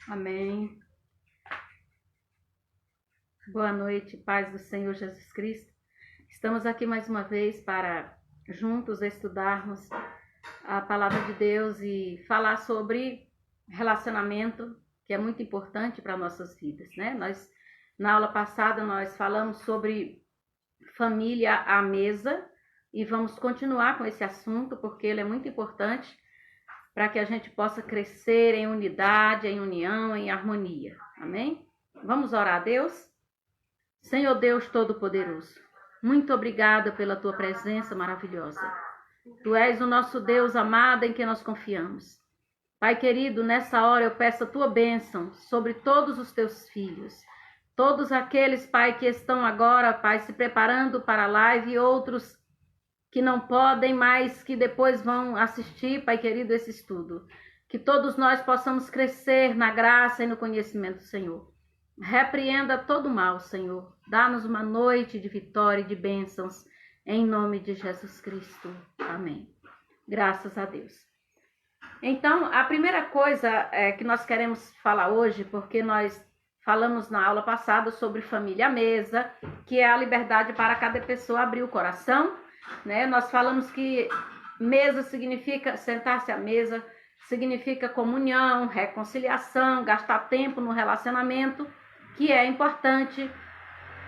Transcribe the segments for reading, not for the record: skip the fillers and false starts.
Amém. Boa noite, paz do Senhor Jesus Cristo. Estamos aqui mais uma vez para juntos estudarmos a palavra de Deus e falar sobre relacionamento, que é muito importante para nossas vidas, né? Na aula passada, nós falamos sobre família à mesa e vamos continuar com esse assunto, porque ele é muito importante para que a gente possa crescer em unidade, em união, em harmonia. Amém? Vamos orar a Deus? Senhor Deus Todo-Poderoso, muito obrigada pela tua presença maravilhosa. Tu és o nosso Deus amado em quem nós confiamos. Pai querido, nessa hora eu peço a tua bênção sobre todos os teus filhos. Todos aqueles, Pai, que estão agora, Pai, se preparando para a live e outros que não podem, mas que depois vão assistir, Pai querido, esse estudo. Que todos nós possamos crescer na graça e no conhecimento do Senhor. Repreenda todo mal, Senhor. Dá-nos uma noite de vitória e de bênçãos, em nome de Jesus Cristo. Amém. Graças a Deus. Então, a primeira coisa que nós queremos falar hoje, porque nós falamos na aula passada sobre família à mesa, que é a liberdade para cada pessoa abrir o coração, né? Nós falamos que mesa significa sentar-se à mesa, significa comunhão, reconciliação, gastar tempo no relacionamento, que é importante.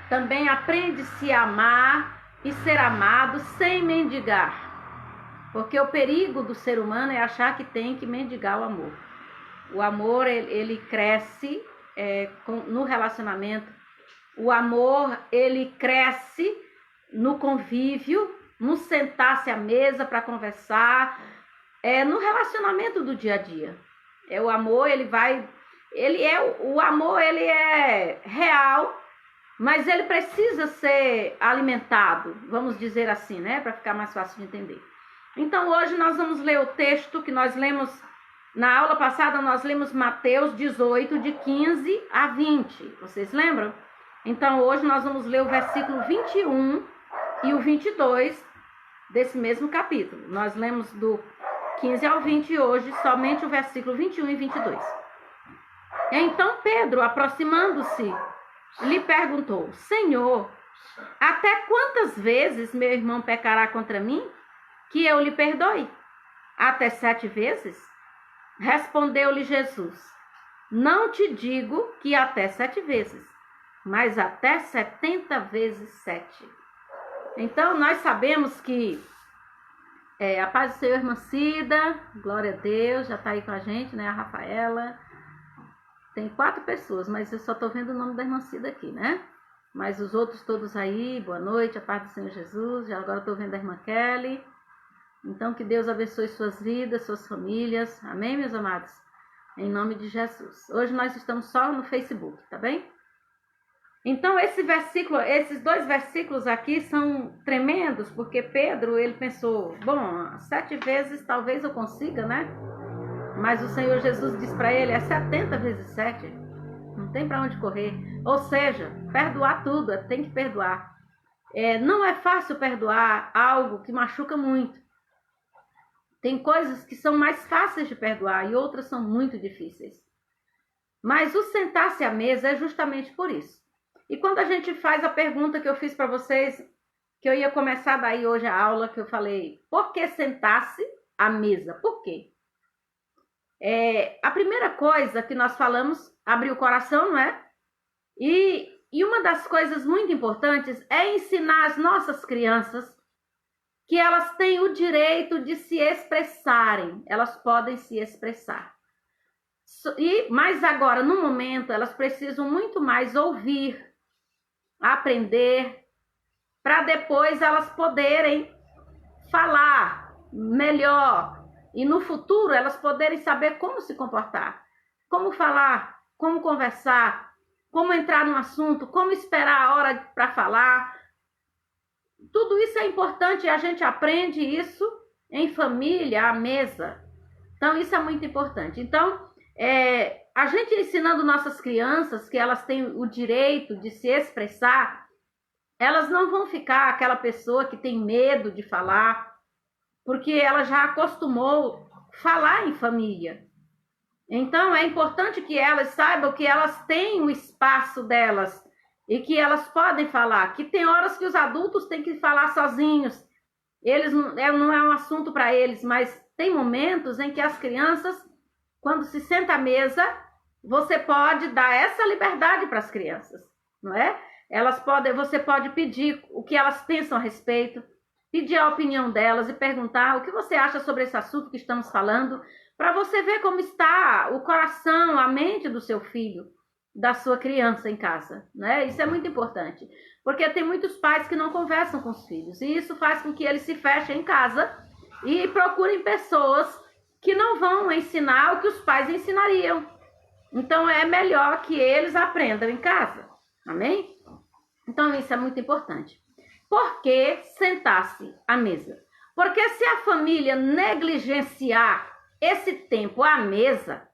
Também aprende-se a amar e ser amado sem mendigar, porque o perigo do ser humano é achar que tem que mendigar o amor. O amor, ele cresce no relacionamento. O amor, ele cresce no convívio, no sentar-se à mesa para conversar, no relacionamento do dia a dia. O amor, o amor, ele é real, mas ele precisa ser alimentado, vamos dizer assim, né, para ficar mais fácil de entender. Então, hoje nós vamos ler o texto que nós lemos na aula passada. Nós lemos Mateus 18, de 15 a 20. Vocês lembram? Então, hoje nós vamos ler o versículo 21 e o 22 desse mesmo capítulo. Nós lemos do 15 ao 20 hoje, somente o versículo 21 e 22. Então, Pedro, aproximando-se, lhe perguntou: Senhor, até quantas vezes meu irmão pecará contra mim, que eu lhe perdoe? Até 7 vezes? Respondeu-lhe Jesus: Não te digo que até 7 vezes, mas até 70 vezes 7. Então, nós sabemos que a paz do Senhor, irmã Cida, glória a Deus, já está aí com a gente, né? A Rafaela. Tem 4 pessoas, mas eu só estou vendo o nome da irmã Cida aqui, né? Mas os outros todos aí, boa noite, a paz do Senhor Jesus. Já agora estou vendo a irmã Kelly. Então, que Deus abençoe suas vidas, suas famílias. Amém, meus amados? Em nome de Jesus. Hoje nós estamos só no Facebook, tá bem? Então, esses 2 versículos aqui são tremendos, porque Pedro, ele pensou, 7 vezes talvez eu consiga, né? Mas o Senhor Jesus diz para ele, 70 vezes 7. Não tem para onde correr. Ou seja, perdoar tudo, tem que perdoar. Não é fácil perdoar algo que machuca muito. Tem coisas que são mais fáceis de perdoar e outras são muito difíceis. Mas o sentar-se à mesa é justamente por isso. E quando a gente faz a pergunta que eu fiz para vocês, que eu ia começar daí hoje a aula, que eu falei, por que sentar-se à mesa? Por quê? A primeira coisa que nós falamos, abrir o coração, não é? E uma das coisas muito importantes é ensinar as nossas crianças que elas têm o direito de se expressarem. Elas podem se expressar. Mas agora, no momento, elas precisam muito mais ouvir, aprender, para depois elas poderem falar melhor. E no futuro elas poderem saber como se comportar, como falar, como conversar, como entrar no assunto, como esperar a hora para falar. Tudo isso é importante e a gente aprende isso em família, à mesa. Então, isso é muito importante. Então, a gente ensinando nossas crianças que elas têm o direito de se expressar, elas não vão ficar aquela pessoa que tem medo de falar, porque ela já acostumou falar em família. Então, é importante que elas saibam que elas têm o espaço delas e que elas podem falar, que tem horas que os adultos têm que falar sozinhos. Eles não é um assunto para eles, mas tem momentos em que as crianças, quando se senta à mesa, você pode dar essa liberdade para as crianças, não é? Você pode pedir o que elas pensam a respeito, pedir a opinião delas e perguntar o que você acha sobre esse assunto que estamos falando, para você ver como está o coração, a mente do seu filho, da sua criança em casa, né? Isso é muito importante, porque tem muitos pais que não conversam com os filhos, e isso faz com que eles se fechem em casa e procurem pessoas que não vão ensinar o que os pais ensinariam. Então, é melhor que eles aprendam em casa, amém? Então, isso é muito importante. Por que sentar-se à mesa? Porque se a família negligenciar esse tempo à mesa,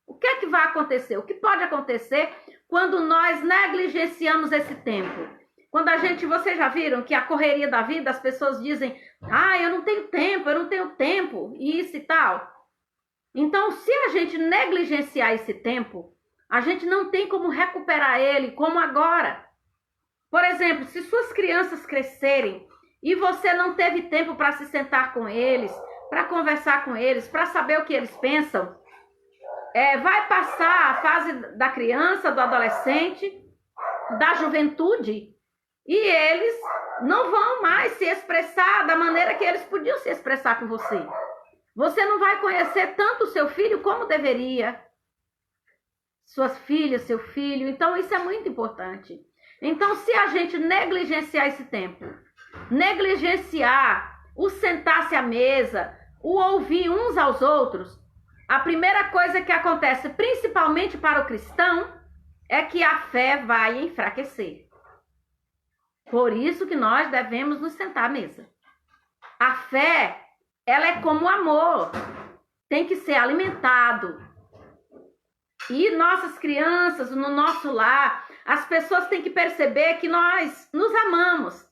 o que é que vai acontecer? O que pode acontecer quando nós negligenciamos esse tempo? Quando vocês já viram que a correria da vida, as pessoas dizem, eu não tenho tempo, e isso e tal. Então, se a gente negligenciar esse tempo, a gente não tem como recuperar ele como agora. Por exemplo, se suas crianças crescerem e você não teve tempo para se sentar com eles, para conversar com eles, para saber o que eles pensam, vai passar a fase da criança, do adolescente, da juventude, e eles não vão mais se expressar da maneira que eles podiam se expressar com você. Você não vai conhecer tanto o seu filho como deveria. Suas filhas, seu filho. Então, isso é muito importante. Então, se a gente negligenciar esse tempo, negligenciar o sentar-se à mesa, o ouvir uns aos outros, a primeira coisa que acontece, principalmente para o cristão, é que a fé vai enfraquecer. Por isso que nós devemos nos sentar à mesa. A fé, ela é como o amor, tem que ser alimentado. E nossas crianças, no nosso lar, as pessoas têm que perceber que nós nos amamos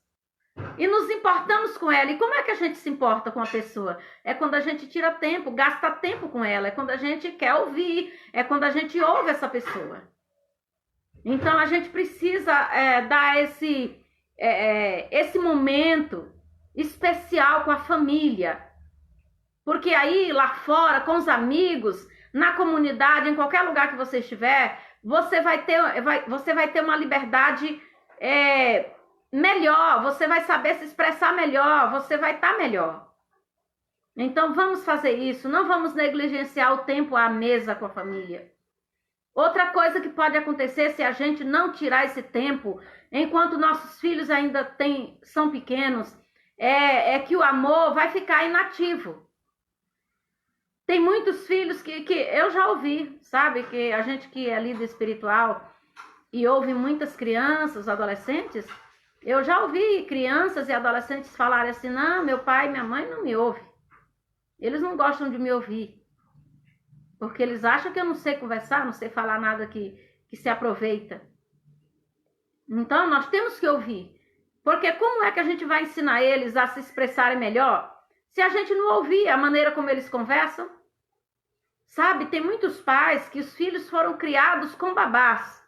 e nos importamos com ela. E como é que a gente se importa com a pessoa? É quando a gente tira tempo, gasta tempo com ela, é quando a gente quer ouvir, é quando a gente ouve essa pessoa. Então, a gente precisa dar esse momento especial com a família. Porque aí, lá fora, com os amigos, na comunidade, em qualquer lugar que você estiver, você vai ter uma liberdade melhor, você vai saber se expressar melhor, você vai estar melhor. Então, vamos fazer isso, não vamos negligenciar o tempo à mesa com a família. Outra coisa que pode acontecer se a gente não tirar esse tempo, enquanto nossos filhos ainda são pequenos, é que o amor vai ficar inativo. Tem muitos filhos que eu já ouvi, sabe? Que a gente que é líder espiritual e ouve muitas crianças, adolescentes, eu já ouvi crianças e adolescentes falarem assim, não, meu pai e minha mãe não me ouvem. Eles não gostam de me ouvir. Porque eles acham que eu não sei conversar, não sei falar nada que se aproveita. Então, nós temos que ouvir. Porque como é que a gente vai ensinar eles a se expressarem melhor se a gente não ouvir a maneira como eles conversam? Sabe, tem muitos pais que os filhos foram criados com babás.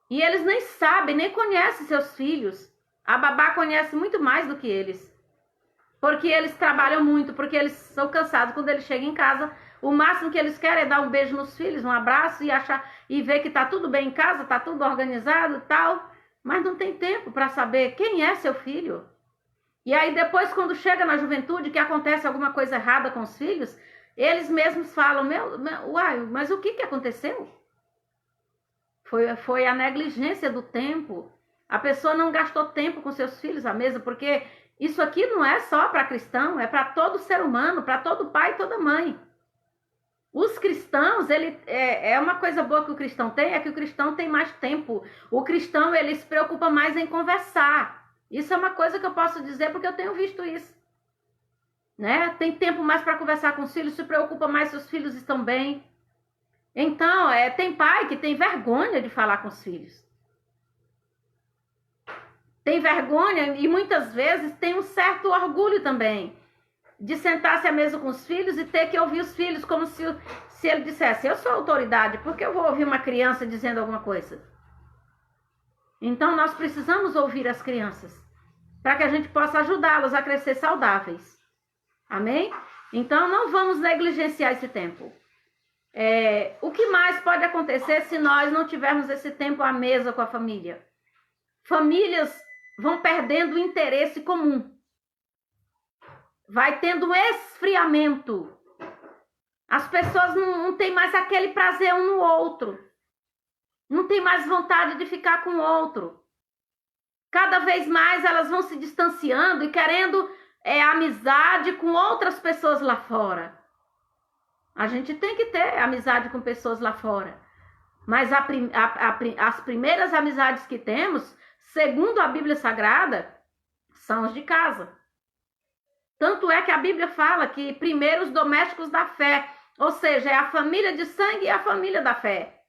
E eles nem sabem, nem conhecem seus filhos. A babá conhece muito mais do que eles. Porque eles trabalham muito, porque eles são cansados quando eles chegam em casa. O máximo que eles querem é dar um beijo nos filhos, um abraço e ver que tá tudo bem em casa, tá tudo organizado e tal. Mas não tem tempo para saber quem é seu filho. E aí depois, quando chega na juventude, que acontece alguma coisa errada com os filhos, eles mesmos falam, mas o que aconteceu? Foi a negligência do tempo. A pessoa não gastou tempo com seus filhos à mesa, porque isso aqui não é só para cristão, é para todo ser humano, para todo pai e toda mãe. Os cristãos, é uma coisa boa que o cristão tem, é que o cristão tem mais tempo. O cristão, ele se preocupa mais em conversar. Isso é uma coisa que eu posso dizer porque eu tenho visto isso. Né? Tem tempo mais para conversar com os filhos, se preocupa mais se os filhos estão bem. Então, tem pai que tem vergonha de falar com os filhos. Tem vergonha e muitas vezes tem um certo orgulho também de sentar-se à mesa com os filhos e ter que ouvir os filhos como se se ele dissesse, eu sou autoridade, por que eu vou ouvir uma criança dizendo alguma coisa? Então, nós precisamos ouvir as crianças, para que a gente possa ajudá-los a crescer saudáveis. Amém? Então, não vamos negligenciar esse tempo. O que mais pode acontecer se nós não tivermos esse tempo à mesa com a família? Famílias vão perdendo o interesse comum. Vai tendo um esfriamento. As pessoas não têm mais aquele prazer um no outro. Não tem mais vontade de ficar com o outro. Cada vez mais elas vão se distanciando e querendo amizade com outras pessoas lá fora. A gente tem que ter amizade com pessoas lá fora. Mas as primeiras amizades que temos, segundo a Bíblia Sagrada, são as de casa. Tanto é que a Bíblia fala que primeiro os domésticos da fé, ou seja, é a família de sangue e a família da fé.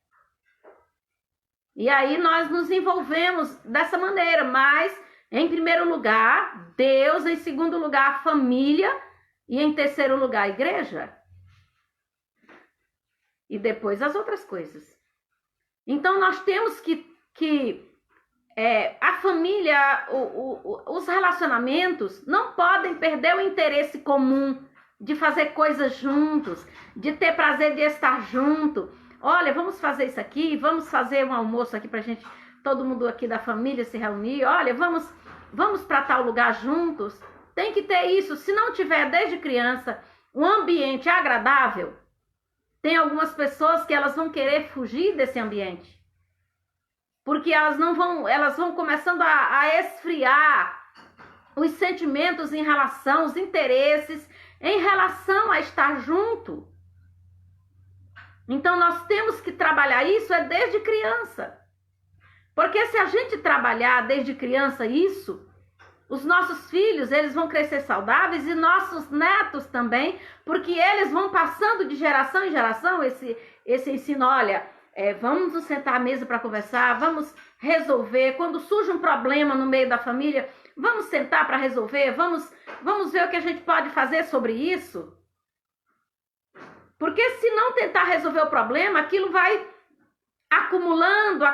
E aí nós nos envolvemos dessa maneira, mas em primeiro lugar, Deus, em segundo lugar, a família e em terceiro lugar, a igreja. E depois as outras coisas. Então nós temos que a família, os relacionamentos não podem perder o interesse comum de fazer coisas juntos, de ter prazer de estar junto. Olha, vamos fazer isso aqui, vamos fazer um almoço aqui pra gente, todo mundo aqui da família se reunir. Olha, vamos para tal lugar juntos. Tem que ter isso. Se não tiver desde criança um ambiente agradável, tem algumas pessoas que elas vão querer fugir desse ambiente. Porque elas vão começando a esfriar os sentimentos em relação, os interesses em relação a estar junto. Então, nós temos que trabalhar isso desde criança. Porque se a gente trabalhar desde criança isso, os nossos filhos, eles vão crescer saudáveis e nossos netos também, porque eles vão passando de geração em geração esse ensino. Olha, vamos nos sentar à mesa para conversar, vamos resolver. Quando surge um problema no meio da família, vamos sentar para resolver, vamos ver o que a gente pode fazer sobre isso. Porque se não tentar resolver o problema, aquilo vai acumulando,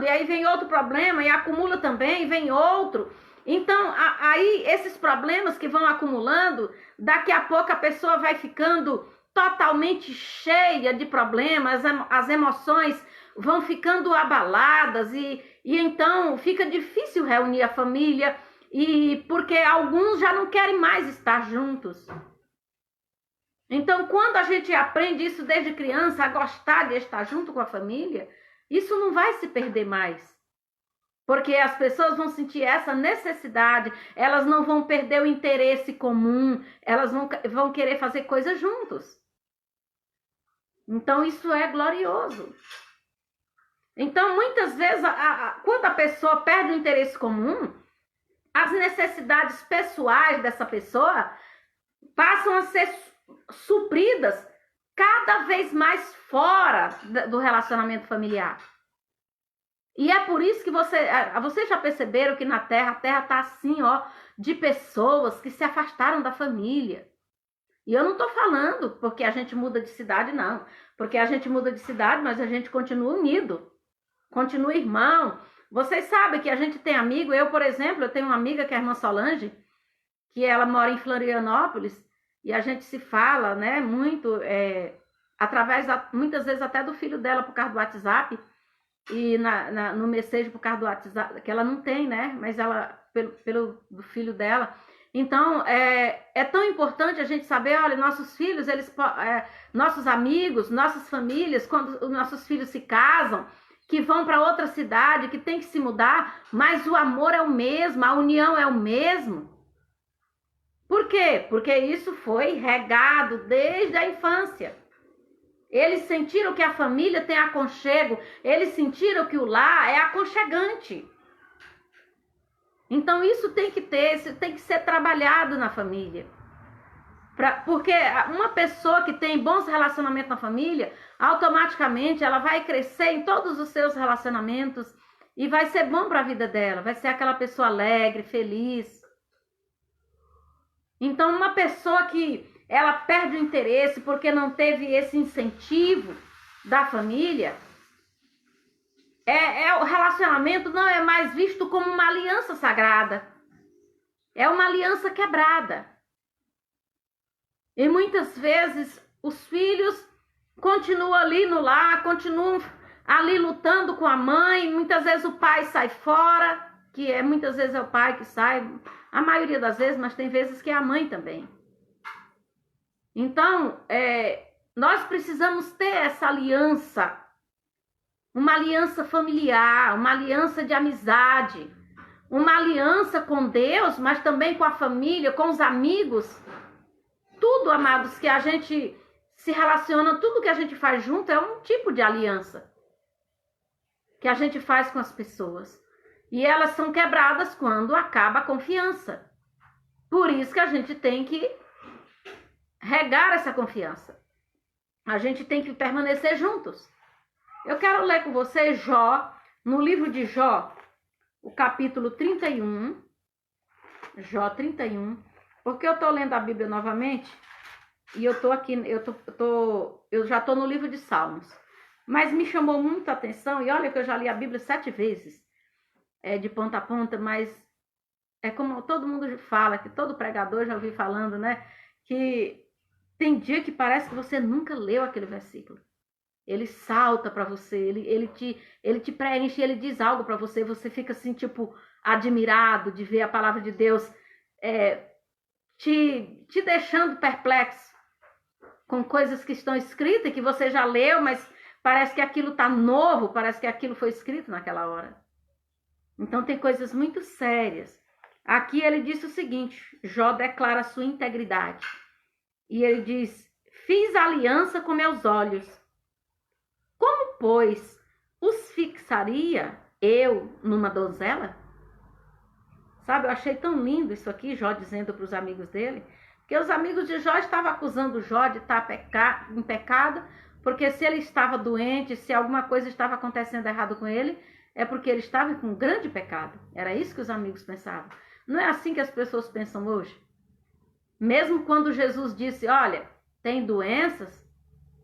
e aí vem outro problema, e acumula também, e vem outro. Então, aí esses problemas que vão acumulando, daqui a pouco a pessoa vai ficando totalmente cheia de problemas, as emoções vão ficando abaladas, e então fica difícil reunir a família, e porque alguns já não querem mais estar juntos. Então, quando a gente aprende isso desde criança, a gostar de estar junto com a família, isso não vai se perder mais. Porque as pessoas vão sentir essa necessidade, elas não vão perder o interesse comum, elas vão querer fazer coisas juntos. Então, isso é glorioso. Então, muitas vezes, quando a pessoa perde o interesse comum, as necessidades pessoais dessa pessoa passam a ser supridas cada vez mais fora do relacionamento familiar. E é por isso que vocês já perceberam que na Terra, a Terra está assim, de pessoas que se afastaram da família. E eu não estou falando porque a gente muda de cidade, não. Porque a gente muda de cidade, mas a gente continua unido. Continua irmão. Vocês sabem que a gente tem amigo. Eu, por exemplo, eu tenho uma amiga que é a irmã Solange, que ela mora em Florianópolis, e a gente se fala, né, muito, através, muitas vezes até do filho dela por causa do WhatsApp, e no Messenger por causa do WhatsApp, que ela não tem, né, mas ela, pelo do filho dela. Então, é tão importante a gente saber, olha, nossos filhos, nossos amigos, nossas famílias, quando os nossos filhos se casam, que vão para outra cidade, que tem que se mudar, mas o amor é o mesmo, a união é o mesmo. Por quê? Porque isso foi regado desde a infância. Eles sentiram que a família tem aconchego, eles sentiram que o lar é aconchegante. Então isso tem que ser trabalhado na família. Porque uma pessoa que tem bons relacionamentos na família, automaticamente ela vai crescer em todos os seus relacionamentos e vai ser bom para a vida dela, vai ser aquela pessoa alegre, feliz. Então, uma pessoa que ela perde o interesse porque não teve esse incentivo da família, o relacionamento não é mais visto como uma aliança sagrada. É uma aliança quebrada. E muitas vezes os filhos continuam ali no lar, continuam ali lutando com a mãe. Muitas vezes o pai sai fora, muitas vezes é o pai que sai, a maioria das vezes, mas tem vezes que é a mãe também. Então, nós precisamos ter essa aliança, uma aliança familiar, uma aliança de amizade, uma aliança com Deus, mas também com a família, com os amigos. Tudo, amados, que a gente se relaciona, tudo que a gente faz junto é um tipo de aliança que a gente faz com as pessoas. E elas são quebradas quando acaba a confiança. Por isso que a gente tem que regar essa confiança. A gente tem que permanecer juntos. Eu quero ler com você Jó, no livro de Jó, o capítulo 31, Jó 31, porque eu estou lendo a Bíblia novamente e eu estou aqui, eu já estou no livro de Salmos. Mas me chamou muita atenção, e olha que eu já li a Bíblia 7 vezes, de ponta a ponta, mas é como todo mundo fala, que todo pregador já ouvi falando, né? Que tem dia que parece que você nunca leu aquele versículo. Ele salta para você, ele te preenche, ele diz algo para você, você fica assim, tipo, admirado de ver a palavra de Deus te deixando perplexo com coisas que estão escritas, que você já leu, mas parece que aquilo está novo, parece que aquilo foi escrito naquela hora. Então tem coisas muito sérias. Aqui ele disse o seguinte, Jó declara a sua integridade. E ele diz, fiz aliança com meus olhos. Como, pois, os fixaria eu numa donzela? Sabe, eu achei tão lindo isso aqui, Jó dizendo para os amigos dele, que os amigos de Jó estavam acusando Jó de estar em pecado, porque se ele estava doente, se alguma coisa estava acontecendo errado com ele, é porque ele estava com um grande pecado. Era isso que os amigos pensavam. Não é assim que as pessoas pensam hoje? Mesmo quando Jesus disse, olha, tem doenças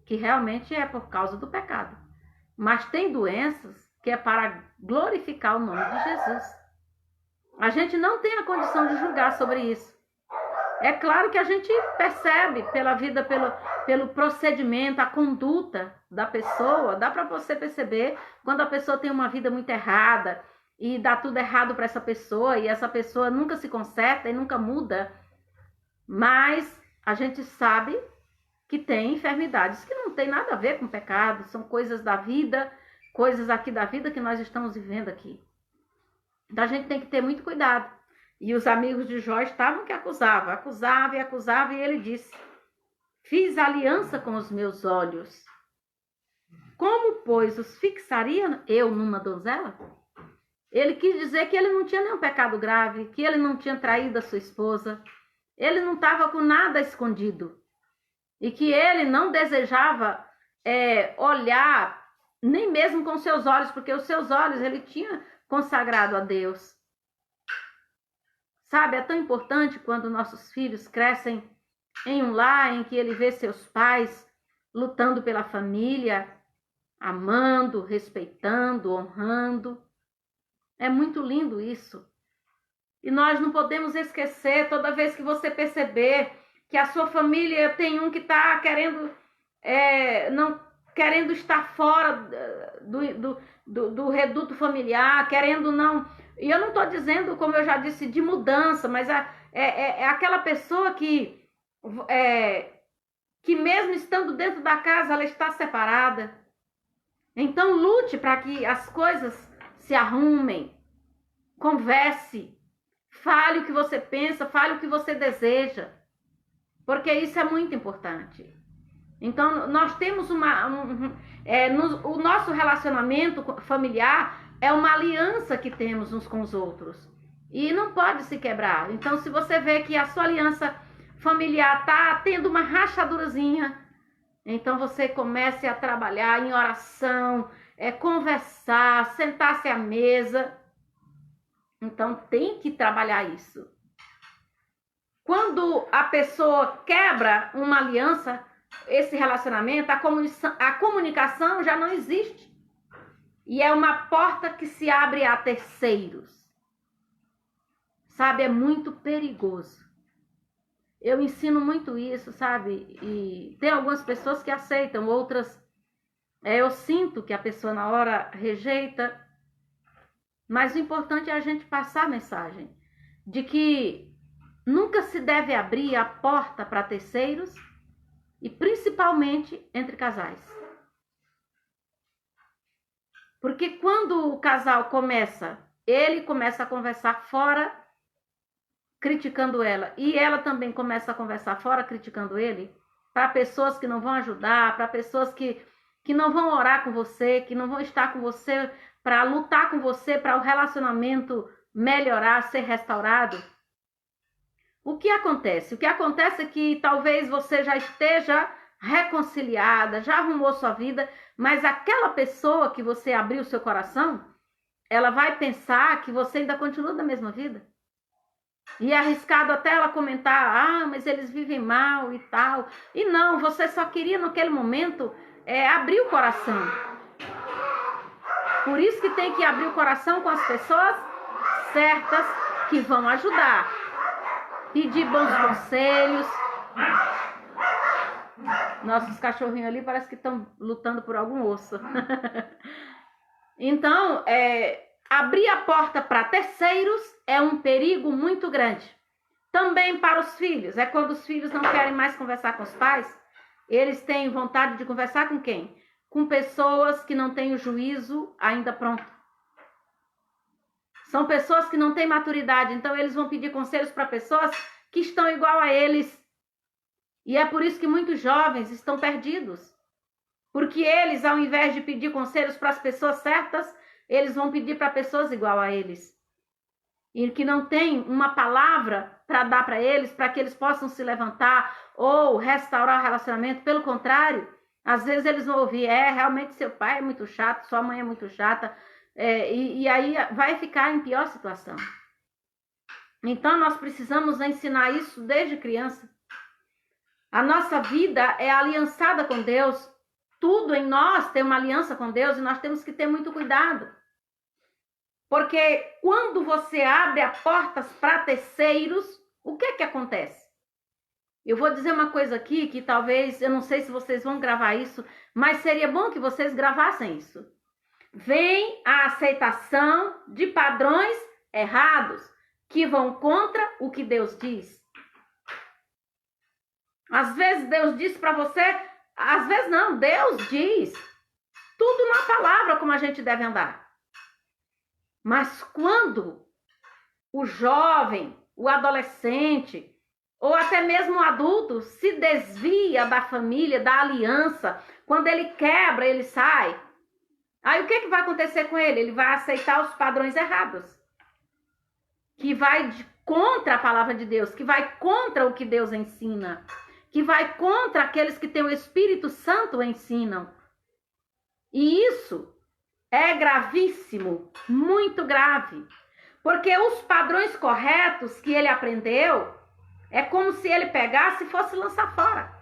que realmente é por causa do pecado. Mas tem doenças que é para glorificar o nome de Jesus. A gente não tem a condição de julgar sobre isso. É claro que a gente percebe pela vida, pelo procedimento, a conduta da pessoa, dá para você perceber quando a pessoa tem uma vida muito errada e dá tudo errado para essa pessoa e essa pessoa nunca se conserta e nunca muda. Mas a gente sabe que tem enfermidades que não tem nada a ver com pecado, são coisas da vida, coisas aqui da vida que nós estamos vivendo aqui. Então a gente tem que ter muito cuidado. E os amigos de Jó estavam que acusava, e ele disse, fiz aliança com os meus olhos. Como, pois, os fixaria eu numa donzela? Ele quis dizer que ele não tinha nenhum pecado grave, que ele não tinha traído a sua esposa, ele não estava com nada escondido. E que ele não desejava olhar, nem mesmo com seus olhos, porque os seus olhos ele tinha consagrado a Deus. Sabe, é tão importante quando nossos filhos crescem em um lar em que ele vê seus pais lutando pela família, amando, respeitando, honrando. É muito lindo isso. E nós não podemos esquecer, toda vez que você perceber que a sua família tem um que está não querendo estar fora do reduto familiar, querendo não... E eu não estou dizendo, como eu já disse, de mudança, mas é aquela pessoa que mesmo estando dentro da casa, ela está separada. Então lute para que as coisas se arrumem, converse, fale o que você pensa, fale o que você deseja, porque isso é muito importante. Então nós temos o nosso relacionamento familiar é uma aliança que temos uns com os outros e não pode se quebrar. Então se você vê que a sua aliança familiar está tendo uma rachadurazinha, então você comece a trabalhar em oração, conversar, sentar-se à mesa. Então tem que trabalhar isso. Quando a pessoa quebra uma aliança, esse relacionamento, a comunicação já não existe. E é uma porta que se abre a terceiros. Sabe, é muito perigoso. Eu ensino muito isso, sabe? E tem algumas pessoas que aceitam, outras eu sinto que a pessoa na hora rejeita. Mas o importante é a gente passar a mensagem de que nunca se deve abrir a porta para terceiros e principalmente entre casais. Porque quando o casal ele começa a conversar fora, criticando ela, e ela também começa a conversar fora, criticando ele, para pessoas que não vão ajudar, para pessoas que não vão orar com você, que não vão estar com você, para lutar com você, para o relacionamento melhorar, ser restaurado. O que acontece? O que acontece é que talvez você já esteja reconciliada, já arrumou sua vida, mas aquela pessoa que você abriu seu coração, ela vai pensar que você ainda continua da mesma vida. E é arriscado até ela comentar, mas eles vivem mal e tal. E não, você só queria naquele momento abrir o coração. Por isso que tem que abrir o coração com as pessoas certas que vão ajudar. Pedir bons conselhos. Nossos cachorrinhos ali parece que estão lutando por algum osso. Então, abrir a porta para terceiros é um perigo muito grande. Também para os filhos. É quando os filhos não querem mais conversar com os pais. Eles têm vontade de conversar com quem? Com pessoas que não têm o juízo ainda pronto. São pessoas que não têm maturidade. Então, eles vão pedir conselhos para pessoas que estão igual a eles. E é por isso que muitos jovens estão perdidos. Porque eles, ao invés de pedir conselhos para as pessoas certas, eles vão pedir para pessoas igual a eles. E que não tem uma palavra para dar para eles, para que eles possam se levantar ou restaurar o relacionamento. Pelo contrário, às vezes eles vão ouvir, realmente seu pai é muito chato, sua mãe é muito chata, e aí vai ficar em pior situação. Então, nós precisamos ensinar isso desde criança. A nossa vida é aliançada com Deus. Tudo em nós tem uma aliança com Deus e nós temos que ter muito cuidado. Porque quando você abre as portas para terceiros, o que acontece? Eu vou dizer uma coisa aqui que talvez, eu não sei se vocês vão gravar isso, mas seria bom que vocês gravassem isso. Vem a aceitação de padrões errados que vão contra o que Deus diz. Às vezes Deus diz para você, às vezes não, Deus diz tudo na palavra como a gente deve andar. Mas quando o jovem, o adolescente, ou até mesmo o adulto se desvia da família, da aliança, quando ele quebra, ele sai, aí o que vai acontecer com ele? Ele vai aceitar os padrões errados, que vai contra a palavra de Deus, que vai contra o que Deus ensina, que vai contra aqueles que têm o Espírito Santo ensinam. E isso é gravíssimo, muito grave. Porque os padrões corretos que ele aprendeu, é como se ele pegasse e fosse lançar fora.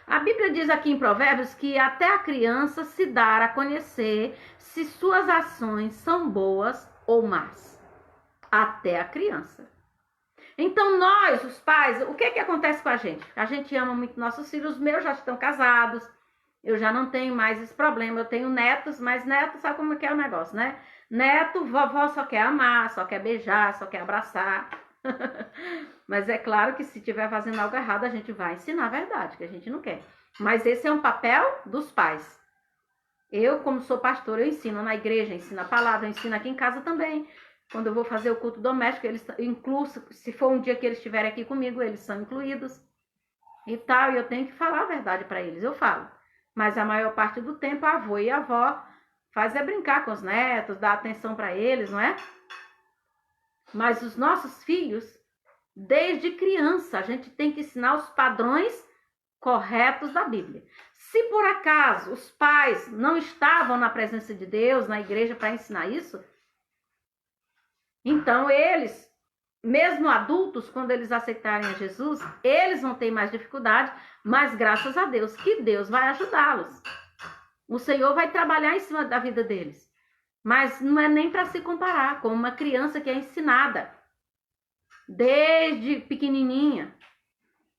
A Bíblia diz aqui em Provérbios que até a criança se dar a conhecer se suas ações são boas ou más. Até a criança. Então nós, os pais, o que acontece com a gente? A gente ama muito nossos filhos, os meus já estão casados, eu já não tenho mais esse problema, eu tenho netos, mas netos sabe como é o negócio, né? Neto, vovó só quer amar, só quer beijar, só quer abraçar. Mas é claro que se estiver fazendo algo errado, a gente vai ensinar a verdade, que a gente não quer. Mas esse é um papel dos pais. Eu, como sou pastora, eu ensino na igreja, ensino a palavra, eu ensino aqui em casa também. Quando eu vou fazer o culto doméstico, eles incluem, se for um dia que eles estiverem aqui comigo, eles são incluídos e tal, e eu tenho que falar a verdade para eles, eu falo. Mas a maior parte do tempo, a avó e a avó faz brincar com os netos, dar atenção para eles, não é? Mas os nossos filhos, desde criança, a gente tem que ensinar os padrões corretos da Bíblia. Se por acaso os pais não estavam na presença de Deus, na igreja, para ensinar isso, então eles mesmo adultos, quando eles aceitarem a Jesus, eles vão ter mais dificuldade, mas graças a Deus, que Deus vai ajudá-los. O Senhor vai trabalhar em cima da vida deles. Mas não é nem para se comparar com uma criança que é ensinada desde pequenininha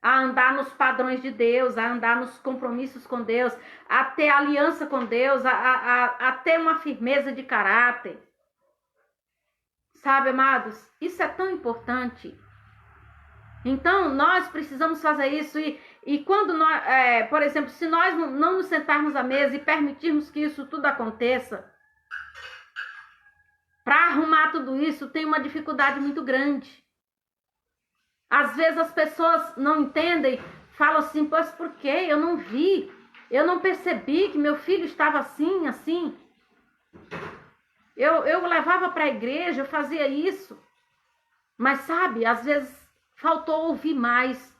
a andar nos padrões de Deus, a andar nos compromissos com Deus, a ter aliança com Deus, a ter uma firmeza de caráter. Sabe, amados? Isso é tão importante. Então, nós precisamos fazer isso e quando nós, por exemplo, se nós não nos sentarmos à mesa e permitirmos que isso tudo aconteça, para arrumar tudo isso tem uma dificuldade muito grande. Às vezes as pessoas não entendem, falam assim, pois por quê? Eu não vi, eu não percebi que meu filho estava assim, assim. Eu levava para a igreja, eu fazia isso. Mas sabe, às vezes faltou ouvir mais.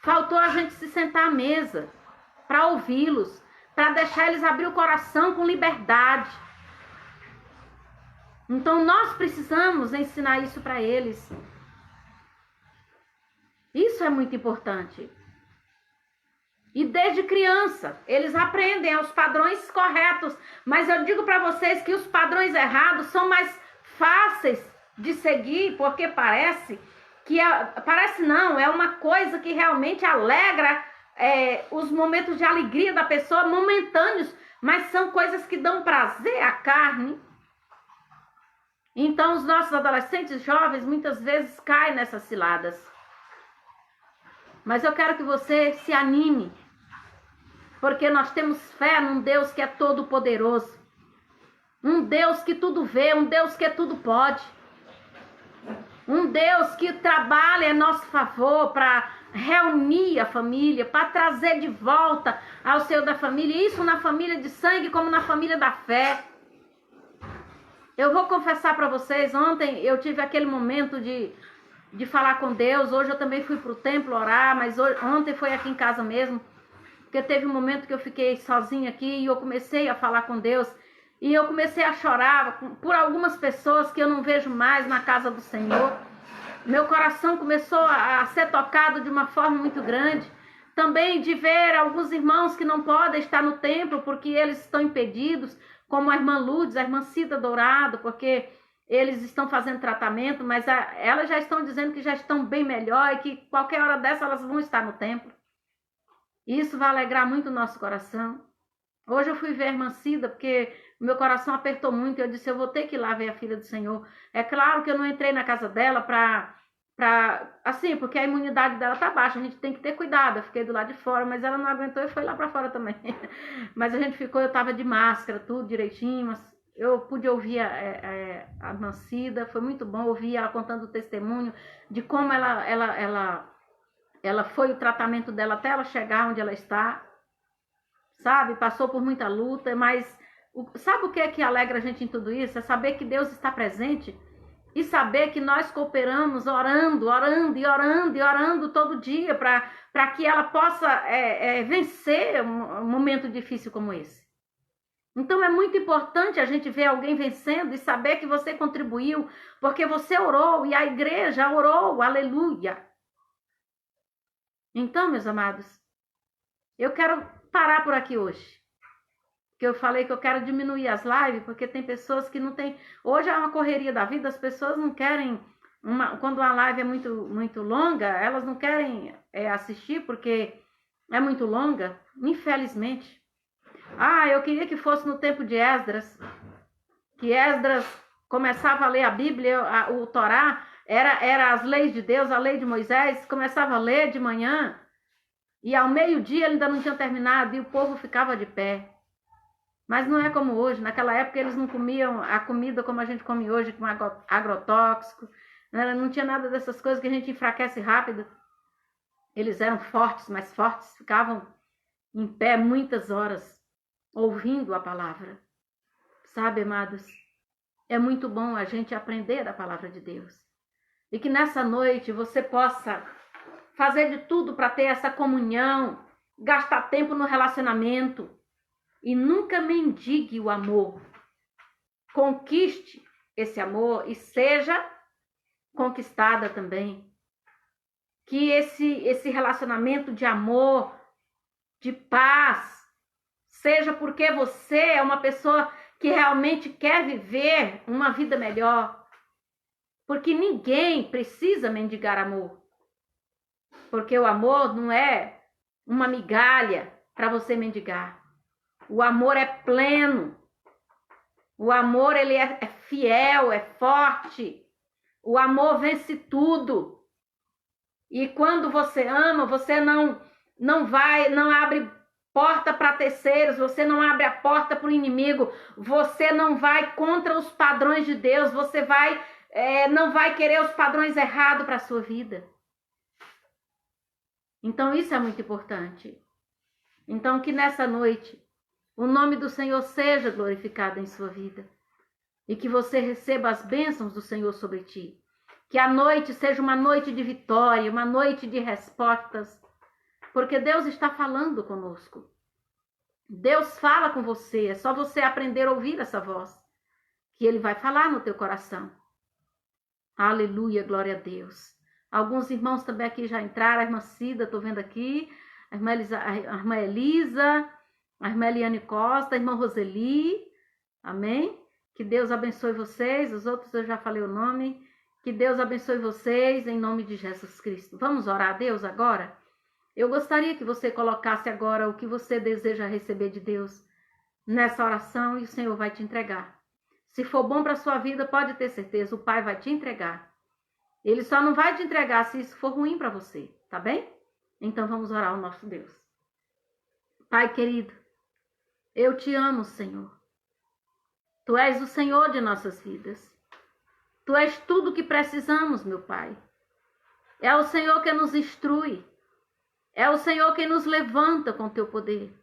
Faltou a gente se sentar à mesa para ouvi-los, para deixar eles abrir o coração com liberdade. Então nós precisamos ensinar isso para eles. Isso é muito importante. E desde criança, eles aprendem os padrões corretos. Mas eu digo para vocês que os padrões errados são mais fáceis de seguir, porque parece não, é uma coisa que realmente alegra os momentos de alegria da pessoa, momentâneos, mas são coisas que dão prazer à carne. Então os nossos adolescentes jovens muitas vezes caem nessas ciladas. Mas eu quero que você se anime, porque nós temos fé num Deus que é todo poderoso, um Deus que tudo vê, um Deus que tudo pode, um Deus que trabalha a nosso favor para reunir a família, para trazer de volta ao seio da família, isso na família de sangue como na família da fé. Eu vou confessar para vocês, ontem eu tive aquele momento de falar com Deus. Hoje eu também fui para o templo orar, mas ontem foi aqui em casa mesmo, porque teve um momento que eu fiquei sozinha aqui e eu comecei a falar com Deus, e eu comecei a chorar por algumas pessoas que eu não vejo mais na casa do Senhor. Meu coração começou a ser tocado de uma forma muito grande, também de ver alguns irmãos que não podem estar no templo porque eles estão impedidos, como a irmã Lourdes, a irmã Cida Dourado, porque eles estão fazendo tratamento, mas elas já estão dizendo que já estão bem melhor e que qualquer hora dessa elas vão estar no templo. Isso vai alegrar muito o nosso coração. Hoje eu fui ver a irmã Cida, porque meu coração apertou muito. Eu disse, eu vou ter que ir lá ver a filha do Senhor. É claro que eu não entrei na casa dela assim, porque a imunidade dela tá baixa, a gente tem que ter cuidado. Eu fiquei do lado de fora, mas ela não aguentou e foi lá para fora também. Mas a gente ficou, eu tava de máscara, tudo direitinho, mas eu pude ouvir a irmã Cida, foi muito bom ouvir ela contando o testemunho de como ela foi o tratamento dela até ela chegar onde ela está, sabe? Passou por muita luta, mas sabe o que é que alegra a gente em tudo isso? É saber que Deus está presente e saber que nós cooperamos orando todo dia para que ela possa vencer um momento difícil como esse. Então é muito importante a gente ver alguém vencendo e saber que você contribuiu, porque você orou e a igreja orou, aleluia. Então, meus amados, eu quero parar por aqui hoje. Porque eu falei que eu quero diminuir as lives, porque tem pessoas que não tem. Hoje é uma correria da vida, as pessoas não querem. Quando uma live é muito, muito longa, elas não querem assistir porque é muito longa, infelizmente. Eu queria que fosse no tempo de Esdras, que Esdras começava a ler a Bíblia, o Torá, era as leis de Deus, a lei de Moisés, começava a ler de manhã, e ao meio-dia ele ainda não tinha terminado, e o povo ficava de pé. Mas não é como hoje, naquela época eles não comiam a comida como a gente come hoje, com agrotóxico, não tinha nada dessas coisas que a gente enfraquece rápido. Eles eram fortes, mais fortes, ficavam em pé muitas horas, ouvindo a palavra. Sabe, amados, é muito bom a gente aprender da palavra de Deus. E que nessa noite você possa fazer de tudo para ter essa comunhão, gastar tempo no relacionamento e nunca mendigue o amor. Conquiste esse amor e seja conquistada também. Que esse relacionamento de amor, de paz, seja porque você é uma pessoa que realmente quer viver uma vida melhor. Porque ninguém precisa mendigar amor. Porque o amor não é uma migalha para você mendigar. O amor é pleno. O amor, ele é fiel, é forte. O amor vence tudo. E quando você ama, você não abre porta para terceiros, você não abre a porta para o inimigo, você não vai contra os padrões de Deus, você não vai querer os padrões errados para a sua vida. Então isso é muito importante. Então que nessa noite o nome do Senhor seja glorificado em sua vida e que você receba as bênçãos do Senhor sobre ti. Que a noite seja uma noite de vitória, uma noite de respostas, porque Deus está falando conosco. Deus fala com você, é só você aprender a ouvir essa voz, que Ele vai falar no teu coração. Aleluia, glória a Deus. Alguns irmãos também aqui já entraram, a irmã Cida, estou vendo aqui, a irmã Elisa, a irmã Eliane Costa, a irmã Roseli, amém? Que Deus abençoe vocês, os outros eu já falei o nome. Que Deus abençoe vocês em nome de Jesus Cristo. Vamos orar a Deus agora? Eu gostaria que você colocasse agora o que você deseja receber de Deus nessa oração e o Senhor vai te entregar. Se for bom para a sua vida, pode ter certeza, o Pai vai te entregar. Ele só não vai te entregar se isso for ruim para você, tá bem? Então vamos orar ao nosso Deus. Pai querido, eu te amo, Senhor. Tu és o Senhor de nossas vidas. Tu és tudo o que precisamos, meu Pai. É o Senhor que nos instrui. É o Senhor que nos levanta com teu poder.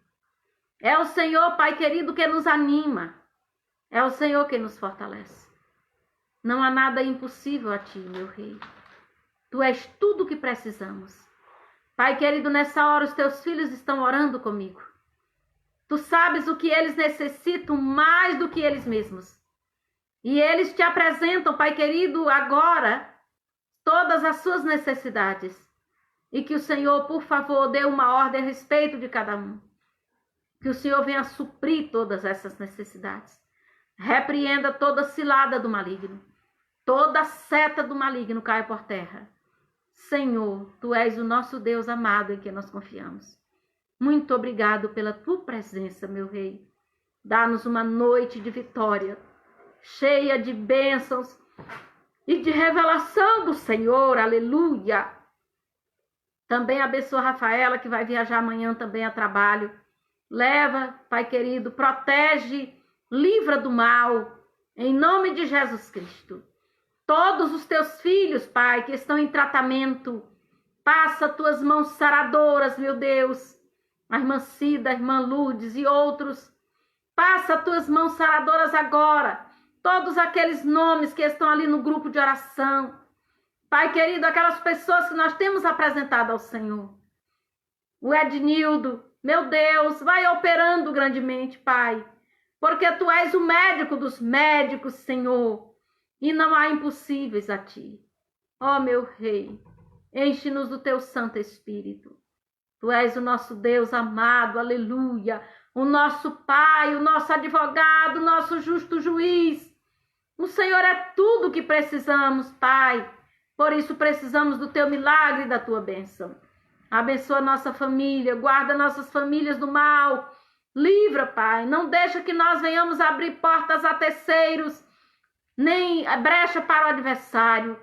É o Senhor, Pai querido, que nos anima. É o Senhor que nos fortalece. Não há nada impossível a ti, meu Rei. Tu és tudo o que precisamos. Pai querido, nessa hora os teus filhos estão orando comigo. Tu sabes o que eles necessitam mais do que eles mesmos. E eles te apresentam, Pai querido, agora todas as suas necessidades. E que o Senhor, por favor, dê uma ordem a respeito de cada um. Que o Senhor venha suprir todas essas necessidades. Repreenda toda cilada do maligno. Toda seta do maligno cai por terra. Senhor, Tu és o nosso Deus amado em que nós confiamos. Muito obrigado pela Tua presença, meu Rei. Dá-nos uma noite de vitória, cheia de bênçãos e de revelação do Senhor, aleluia. Também abençoa a Rafaela, que vai viajar amanhã também a trabalho. Leva, Pai querido, protege, livra do mal, em nome de Jesus Cristo. Todos os teus filhos, Pai, que estão em tratamento, passa tuas mãos saradoras, meu Deus. A irmã Cida, a irmã Lourdes e outros. Passa tuas mãos saradoras agora. Todos aqueles nomes que estão ali no grupo de oração. Pai querido, aquelas pessoas que nós temos apresentado ao Senhor. O Ednildo, meu Deus, vai operando grandemente, Pai. Porque Tu és o médico dos médicos, Senhor. E não há impossíveis a Ti. Ó meu Rei, enche-nos do Teu Santo Espírito. Tu és o nosso Deus amado, aleluia. O nosso Pai, o nosso advogado, o nosso justo juiz. O Senhor é tudo o que precisamos, Pai. Por isso precisamos do Teu milagre e da Tua bênção. Abençoa nossa família, guarda nossas famílias do mal. Livra, Pai, não deixa que nós venhamos abrir portas a terceiros, nem brecha para o adversário,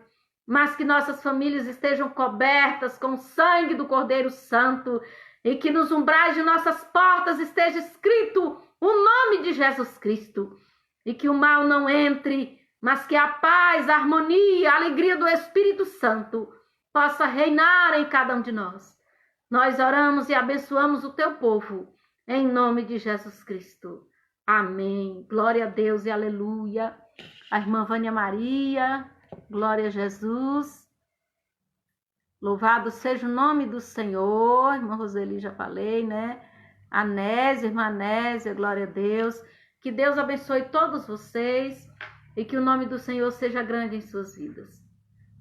mas que nossas famílias estejam cobertas com o sangue do Cordeiro Santo e que nos umbrais de nossas portas esteja escrito o nome de Jesus Cristo e que o mal não entre, mas que a paz, a harmonia, a alegria do Espírito Santo possa reinar em cada um de nós. Nós oramos e abençoamos o Teu povo, em nome de Jesus Cristo. Amém. Glória a Deus e aleluia. A irmã Vânia Maria, glória a Jesus. Louvado seja o nome do Senhor. Irmã Roseli, já falei, né? Anésia, irmã Anésia, glória a Deus. Que Deus abençoe todos vocês e que o nome do Senhor seja grande em suas vidas.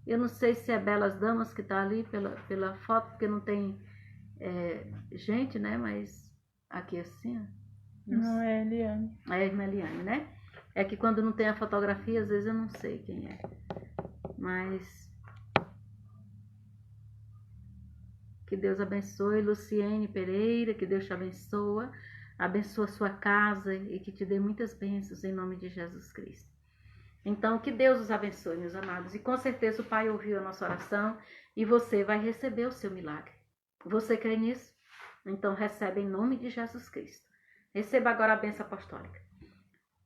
Eu não sei se é Belas Damas que está ali pela foto, porque não tem gente, né? Mas aqui assim, ó. Não, é a Eliane. É a irmã Eliane, né? É que quando não tem a fotografia, às vezes eu não sei quem é. Mas que Deus abençoe, Luciene Pereira, que Deus te abençoa, abençoa a sua casa e que te dê muitas bênçãos em nome de Jesus Cristo. Então, que Deus os abençoe, meus amados. E com certeza o Pai ouviu a nossa oração e você vai receber o seu milagre. Você crê nisso? Então recebe em nome de Jesus Cristo. Receba agora a bênção apostólica.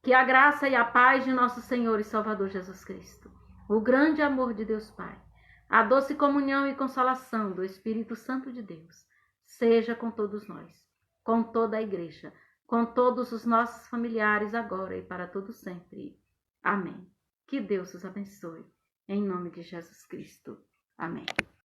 Que a graça e a paz de nosso Senhor e Salvador Jesus Cristo, o grande amor de Deus Pai, a doce comunhão e consolação do Espírito Santo de Deus, seja com todos nós, com toda a igreja, com todos os nossos familiares agora e para todo sempre. Amém. Que Deus os abençoe. Em nome de Jesus Cristo. Amém.